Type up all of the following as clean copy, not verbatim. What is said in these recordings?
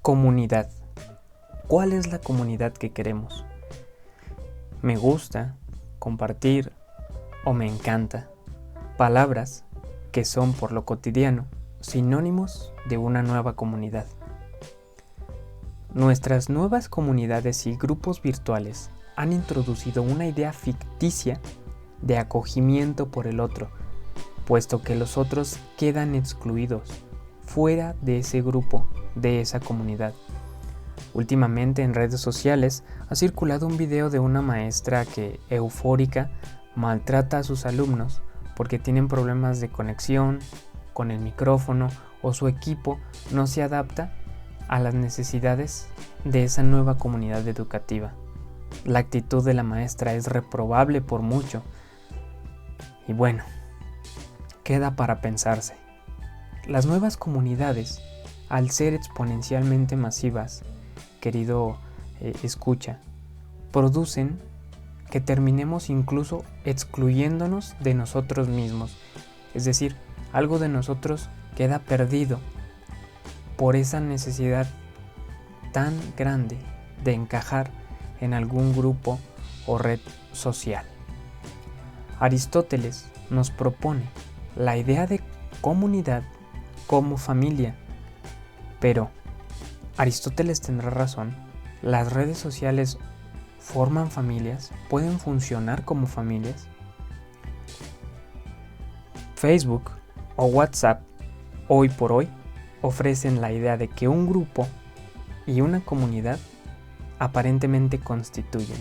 Comunidad. ¿Cuál es la comunidad que queremos? Me gusta, compartir o me encanta. Palabras que son por lo cotidiano sinónimos de una nueva comunidad. Nuestras nuevas comunidades y grupos virtuales han introducido una idea ficticia de acogimiento por el otro, puesto que los otros quedan excluidos, fuera de ese grupo, de esa comunidad. Últimamente en redes sociales ha circulado un video de una maestra que, eufórica, maltrata a sus alumnos porque tienen problemas de conexión con el micrófono o su equipo no se adapta a las necesidades de esa nueva comunidad educativa. La actitud de la maestra es reprobable por mucho. Y bueno, queda para pensarse. Las nuevas comunidades, al ser exponencialmente masivas, querido escucha, producen que terminemos incluso excluyéndonos de nosotros mismos. Es decir, algo de nosotros queda perdido por esa necesidad tan grande de encajar en algún grupo o red social. Aristóteles nos propone la idea de comunidad como familia, pero Aristóteles tendrá razón. ¿Las redes sociales forman familias? ¿Pueden funcionar como familias? Facebook o WhatsApp, hoy por hoy, ofrecen la idea de que un grupo y una comunidad aparentemente constituyen,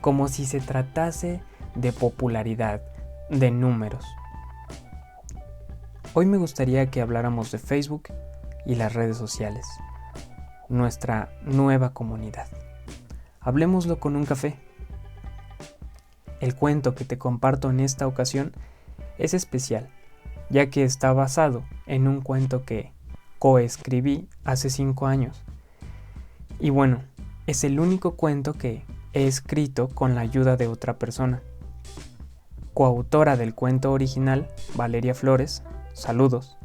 como si se tratase de popularidad, de números. Hoy me gustaría que habláramos de Facebook y las redes sociales, nuestra nueva comunidad. Hablemoslo con un café. El cuento que te comparto en esta ocasión es especial, ya que está basado en un cuento que coescribí hace 5 años. Y bueno, es el único cuento que he escrito con la ayuda de otra persona. Coautora del cuento original, Valeria Flores, saludos.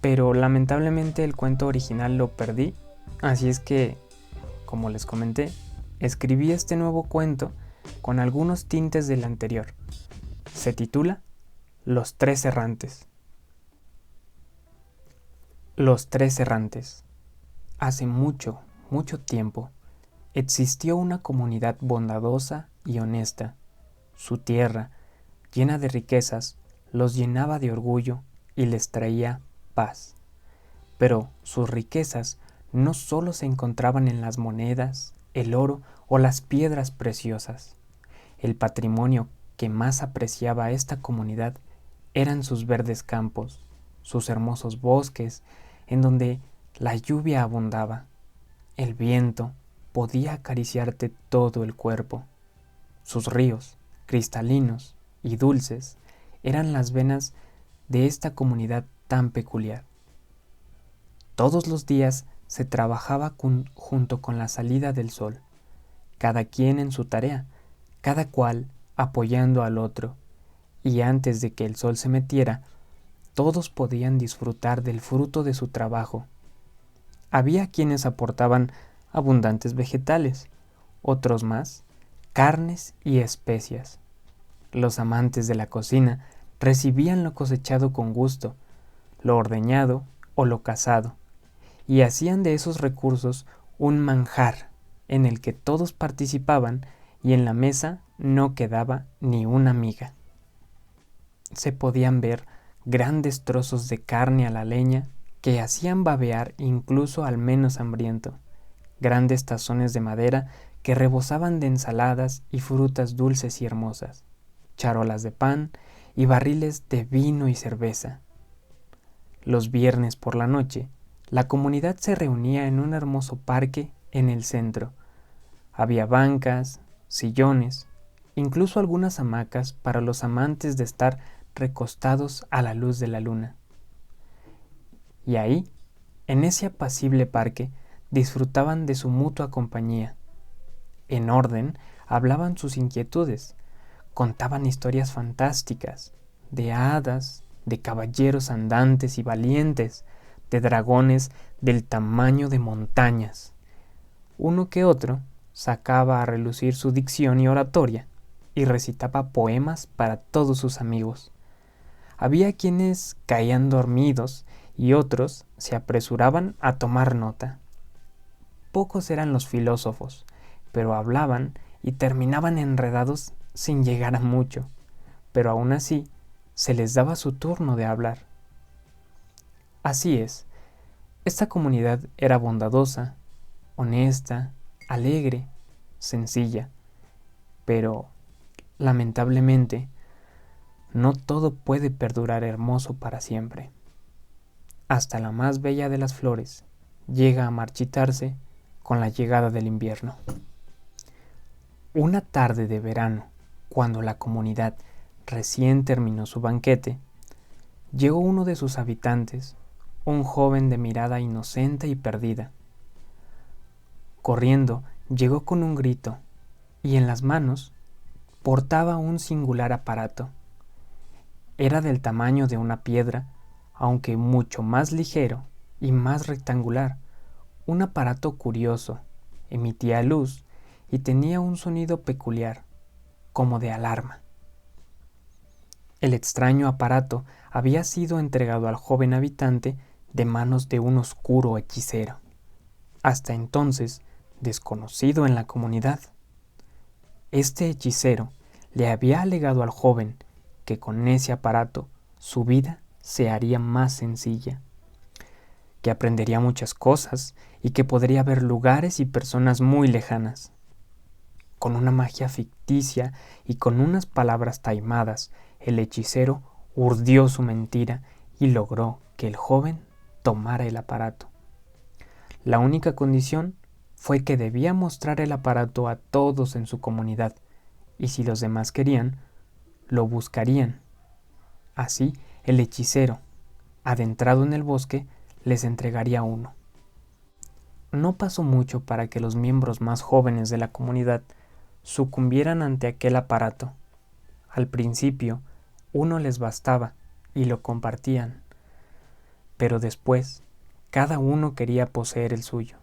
Pero lamentablemente el cuento original lo perdí, así es que, como les comenté, escribí este nuevo cuento con algunos tintes del anterior. Se titula Los Tres Errantes. Los Tres Errantes. Hace mucho, mucho tiempo, existió una comunidad bondadosa y honesta. Su tierra, llena de riquezas, los llenaba de orgullo y les traía paz. Pero sus riquezas no solo se encontraban en las monedas, el oro o las piedras preciosas. El patrimonio que más apreciaba esta comunidad eran sus verdes campos, sus hermosos bosques, en donde la lluvia abundaba. El viento podía acariciarte todo el cuerpo. Sus ríos, cristalinos y dulces, eran las venas de esta comunidad tan peculiar. Todos los días se trabajaba junto con la salida del sol, cada quien en su tarea, cada cual apoyando al otro, y antes de que el sol se metiera, todos podían disfrutar del fruto de su trabajo. Había quienes aportaban abundantes vegetales, otros más, carnes y especias. Los amantes de la cocina recibían lo cosechado con gusto, lo ordeñado o lo cazado, y hacían de esos recursos un manjar en el que todos participaban y en la mesa no quedaba ni una miga. Se podían ver grandes trozos de carne a la leña que hacían babear incluso al menos hambriento, grandes tazones de madera que rebosaban de ensaladas y frutas dulces y hermosas, charolas de pan y barriles de vino y cerveza. Los viernes por la noche, la comunidad se reunía en un hermoso parque en el centro. Había bancas, sillones, incluso algunas hamacas para los amantes de estar recostados a la luz de la luna. Y ahí, en ese apacible parque, disfrutaban de su mutua compañía. En orden, hablaban sus inquietudes, contaban historias fantásticas, de hadas, de caballeros andantes y valientes, de dragones del tamaño de montañas. Uno que otro sacaba a relucir su dicción y oratoria y recitaba poemas para todos sus amigos. Había quienes caían dormidos y otros se apresuraban a tomar nota. Pocos eran los filósofos, pero hablaban y terminaban enredados sin llegar a mucho, pero aún así se les daba su turno de hablar. Así es, esta comunidad era bondadosa, honesta, alegre, sencilla, pero, lamentablemente, no todo puede perdurar hermoso para siempre. Hasta la más bella de las flores llega a marchitarse con la llegada del invierno. Una tarde de verano, cuando la comunidad recién terminó su banquete, llegó uno de sus habitantes, un joven de mirada inocente y perdida. Corriendo, llegó con un grito, y en las manos portaba un singular aparato. Era del tamaño de una piedra, aunque mucho más ligero y más rectangular. Un aparato curioso, emitía luz y tenía un sonido peculiar, como de alarma. El extraño aparato había sido entregado al joven habitante de manos de un oscuro hechicero, hasta entonces desconocido en la comunidad. Este hechicero le había alegado al joven que con ese aparato su vida se haría más sencilla, que aprendería muchas cosas y que podría ver lugares y personas muy lejanas. Con una magia ficticia y con unas palabras taimadas, el hechicero urdió su mentira y logró que el joven tomara el aparato. La única condición fue que debía mostrar el aparato a todos en su comunidad, y si los demás querían, lo buscarían. Así, el hechicero, adentrado en el bosque, les entregaría uno. No pasó mucho para que los miembros más jóvenes de la comunidad sucumbieran ante aquel aparato. Al principio, uno les bastaba y lo compartían, pero después, cada uno quería poseer el suyo.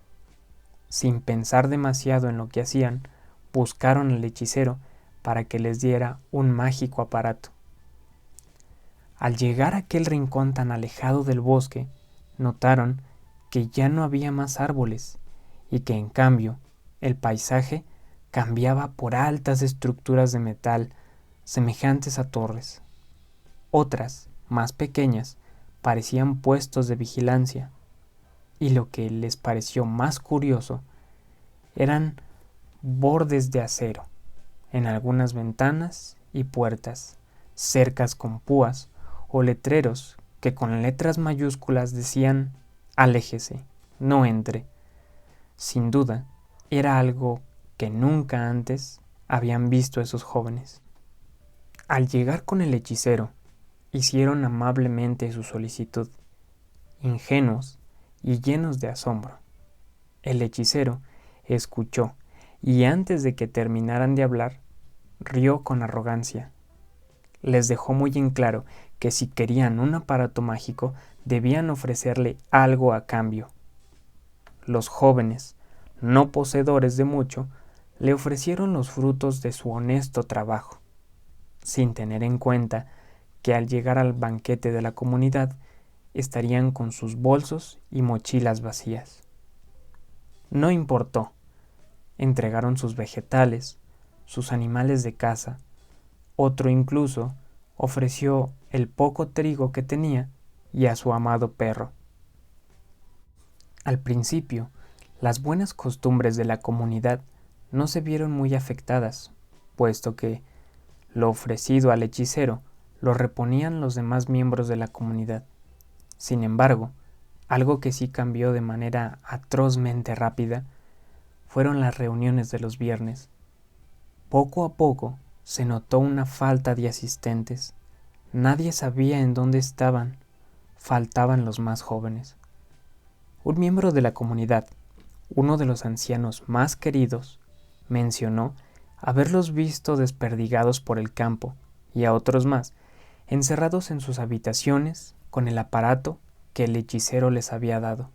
Sin pensar demasiado en lo que hacían, buscaron al hechicero para que les diera un mágico aparato. Al llegar a aquel rincón tan alejado del bosque, notaron que ya no había más árboles y que en cambio el paisaje cambiaba por altas estructuras de metal semejantes a torres. Otras, más pequeñas, parecían puestos de vigilancia, y lo que les pareció más curioso eran bordes de acero en algunas ventanas y puertas, cercas con púas o letreros que con letras mayúsculas decían «Aléjese, no entre». Sin duda, era algo que nunca antes habían visto esos jóvenes. Al llegar con el hechicero, hicieron amablemente su solicitud, ingenuos y llenos de asombro. El hechicero escuchó y antes de que terminaran de hablar, rió con arrogancia. Les dejó muy en claro que si querían un aparato mágico debían ofrecerle algo a cambio. Los jóvenes, no poseedores de mucho, le ofrecieron los frutos de su honesto trabajo, sin tener en cuenta que al llegar al banquete de la comunidad estarían con sus bolsos y mochilas vacías. No importó, entregaron sus vegetales, sus animales de caza, otro incluso ofreció el poco trigo que tenía y a su amado perro. Al principio, las buenas costumbres de la comunidad no se vieron muy afectadas, puesto que lo ofrecido al hechicero lo reponían los demás miembros de la comunidad. Sin embargo, algo que sí cambió de manera atrozmente rápida fueron las reuniones de los viernes. Poco a poco se notó una falta de asistentes. Nadie sabía en dónde estaban. Faltaban los más jóvenes. Un miembro de la comunidad, uno de los ancianos más queridos, mencionó haberlos visto desperdigados por el campo y a otros más encerrados en sus habitaciones con el aparato que el hechicero les había dado.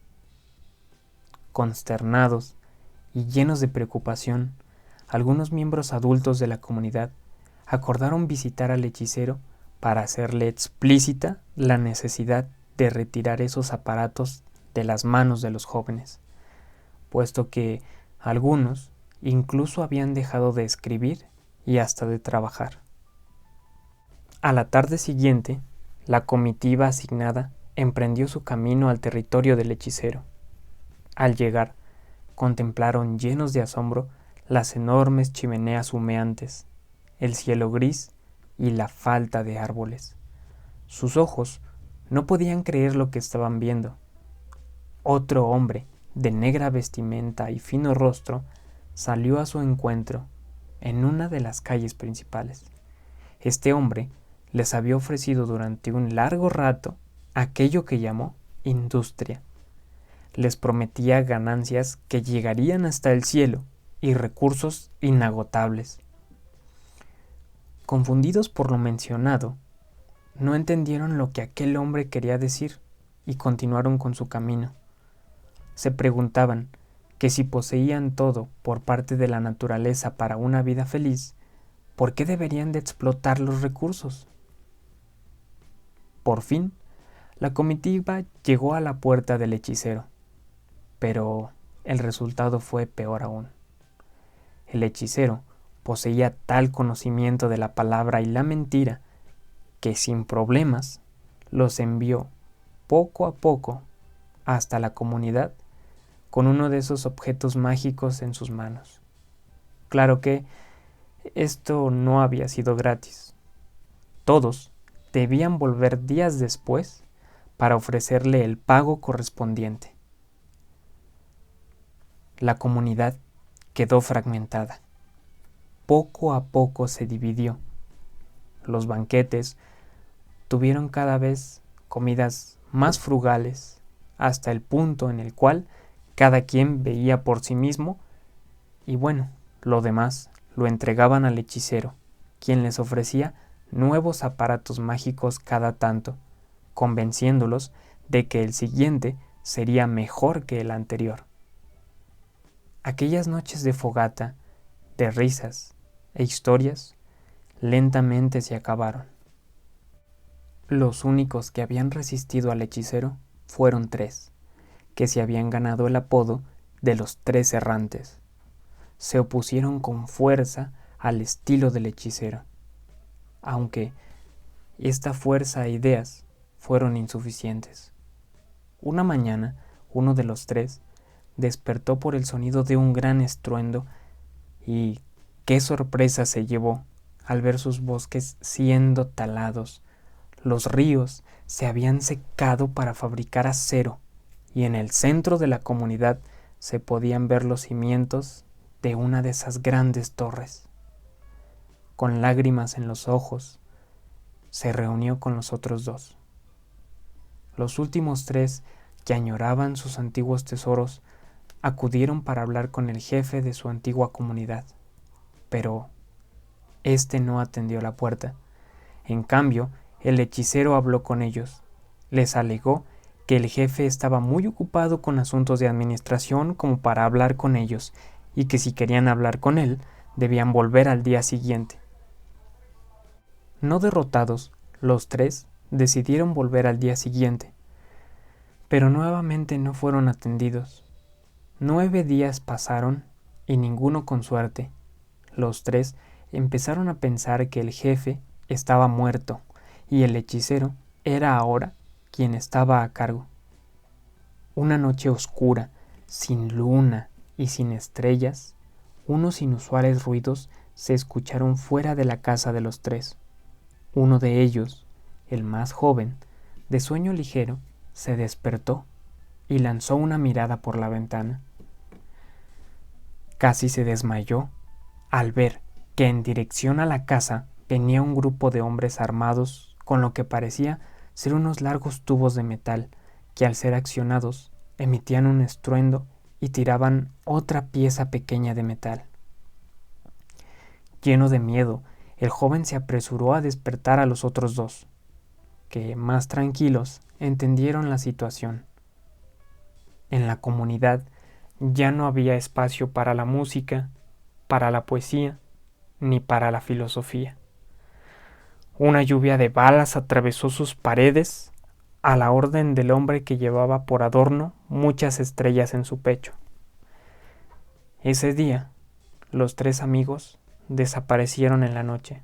Consternados y llenos de preocupación, algunos miembros adultos de la comunidad acordaron visitar al hechicero para hacerle explícita la necesidad de retirar esos aparatos de las manos de los jóvenes, puesto que algunos incluso habían dejado de escribir y hasta de trabajar. A la tarde siguiente, la comitiva asignada emprendió su camino al territorio del hechicero. Al llegar, contemplaron llenos de asombro las enormes chimeneas humeantes, el cielo gris y la falta de árboles. Sus ojos no podían creer lo que estaban viendo. Otro hombre, de negra vestimenta y fino rostro, salió a su encuentro en una de las calles principales. Este hombre les había ofrecido durante un largo rato aquello que llamó industria. Les prometía ganancias que llegarían hasta el cielo y recursos inagotables. Confundidos por lo mencionado, no entendieron lo que aquel hombre quería decir y continuaron con su camino. Se preguntaban que si poseían todo por parte de la naturaleza para una vida feliz, ¿por qué deberían de explotar los recursos? Por fin, la comitiva llegó a la puerta del hechicero, pero el resultado fue peor aún. El hechicero poseía tal conocimiento de la palabra y la mentira que sin problemas los envió poco a poco hasta la comunidad con uno de esos objetos mágicos en sus manos. Claro que esto no había sido gratis. Todos debían volver días después para ofrecerle el pago correspondiente. La comunidad quedó fragmentada. Poco a poco se dividió. Los banquetes tuvieron cada vez comidas más frugales, hasta el punto en el cual cada quien veía por sí mismo y bueno, lo demás lo entregaban al hechicero, quien les ofrecía nuevos aparatos mágicos cada tanto, convenciéndolos de que el siguiente sería mejor que el anterior. Aquellas noches de fogata, de risas e historias, lentamente se acabaron. Los únicos que habían resistido al hechicero fueron 3, que se habían ganado el apodo de los 3 errantes. Se opusieron con fuerza al estilo del hechicero, aunque esta fuerza e ideas fueron insuficientes. Una mañana, uno de los 3 despertó por el sonido de un gran estruendo y qué sorpresa se llevó al ver sus bosques siendo talados. Los ríos se habían secado para fabricar acero y en el centro de la comunidad se podían ver los cimientos de una de esas grandes torres. Con lágrimas en los ojos, se reunió con los otros 2. Los últimos 3, que añoraban sus antiguos tesoros, acudieron para hablar con el jefe de su antigua comunidad, pero éste no atendió la puerta. En cambio, el hechicero habló con ellos. Les alegó que el jefe estaba muy ocupado con asuntos de administración como para hablar con ellos, y que si querían hablar con él, debían volver al día siguiente. No derrotados, los 3 decidieron volver al día siguiente, pero nuevamente no fueron atendidos. 9 días pasaron y ninguno con suerte. Los 3 empezaron a pensar que el jefe estaba muerto y el hechicero era ahora quien estaba a cargo. Una noche oscura, sin luna y sin estrellas, unos inusuales ruidos se escucharon fuera de la casa de los 3. Uno de ellos, el más joven, de sueño ligero, se despertó y lanzó una mirada por la ventana. Casi se desmayó al ver que en dirección a la casa venía un grupo de hombres armados con lo que parecía ser unos largos tubos de metal que al ser accionados emitían un estruendo y tiraban otra pieza pequeña de metal. Lleno de miedo, el joven se apresuró a despertar a los otros 2. que, más tranquilos, entendieron la situación. En la comunidad ya no había espacio para la música, para la poesía, ni para la filosofía. Una lluvia de balas atravesó sus paredes a la orden del hombre que llevaba por adorno muchas estrellas en su pecho. Ese día, los 3 amigos desaparecieron en la noche.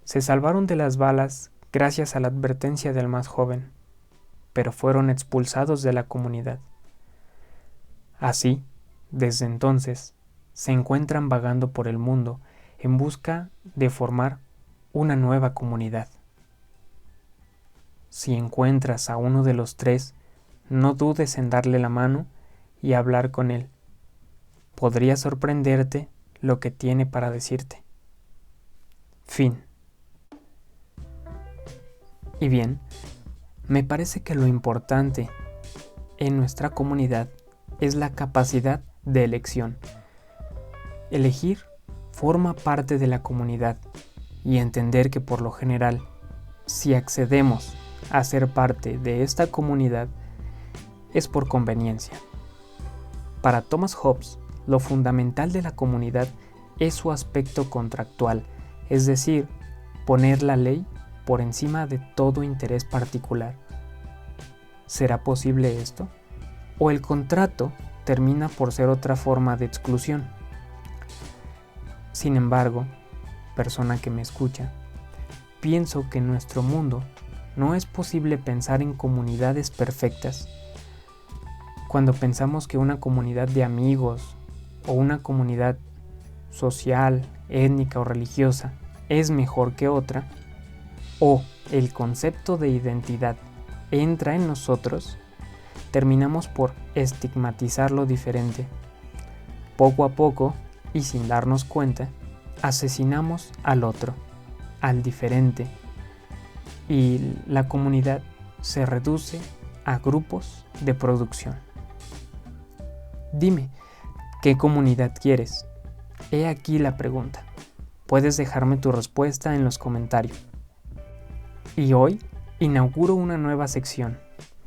Se salvaron de las balas gracias a la advertencia del más joven, pero fueron expulsados de la comunidad. Así, desde entonces, se encuentran vagando por el mundo en busca de formar una nueva comunidad. Si encuentras a uno de los 3, no dudes en darle la mano y hablar con él. Podría sorprenderte lo que tiene para decirte. Fin. Y bien, me parece que lo importante en nuestra comunidad es la capacidad de elección. Elegir forma parte de la comunidad y entender que por lo general, si accedemos a ser parte de esta comunidad, es por conveniencia. Para Thomas Hobbes, lo fundamental de la comunidad es su aspecto contractual, es decir, poner la ley por encima de todo interés particular. ¿Será posible esto? ¿O el contrato termina por ser otra forma de exclusión? Sin embargo, persona que me escucha, pienso que en nuestro mundo no es posible pensar en comunidades perfectas. Cuando pensamos que una comunidad de amigos o una comunidad social, étnica o religiosa es mejor que otra, o el concepto de identidad entra en nosotros, terminamos por estigmatizar lo diferente. Poco a poco, y sin darnos cuenta, asesinamos al otro, al diferente, y la comunidad se reduce a grupos de producción. Dime, ¿qué comunidad quieres? He aquí la pregunta. Puedes dejarme tu respuesta en los comentarios. Y hoy inauguro una nueva sección,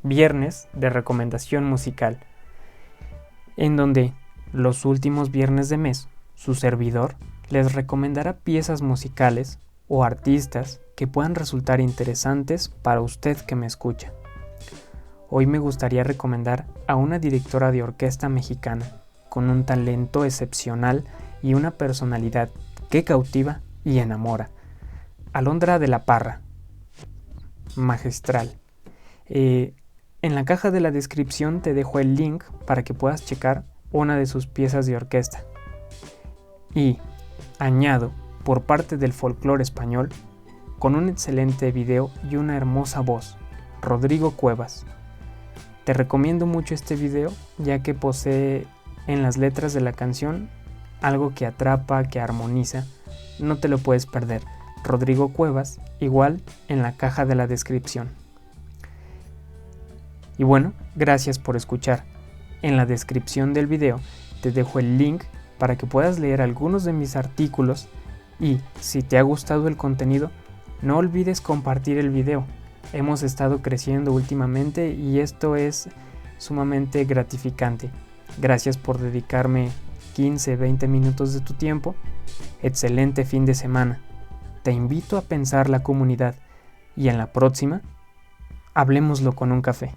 Viernes de Recomendación Musical, en donde los últimos viernes de mes, su servidor les recomendará piezas musicales o artistas que puedan resultar interesantes para usted que me escucha. Hoy me gustaría recomendar a una directora de orquesta mexicana con un talento excepcional y una personalidad que cautiva y enamora. Alondra de la Parra, magistral. En la caja de la descripción te dejo el link para que puedas checar una de sus piezas de orquesta. Y añado, por parte del folclore español, con un excelente video y una hermosa voz, Rodrigo Cuevas. Te recomiendo mucho este video, ya que posee en las letras de la canción algo que atrapa, que armoniza. No te lo puedes perder. Rodrigo Cuevas, igual en la caja de la descripción. Y bueno, gracias por escuchar. En la descripción del video te dejo el link para que puedas leer algunos de mis artículos y, si te ha gustado el contenido, no olvides compartir el video. Hemos estado creciendo últimamente y esto es sumamente gratificante. Gracias por dedicarme 15-20 minutos de tu tiempo. Excelente fin de semana. Te invito a pensar la comunidad y en la próxima, hablemoslo con un café.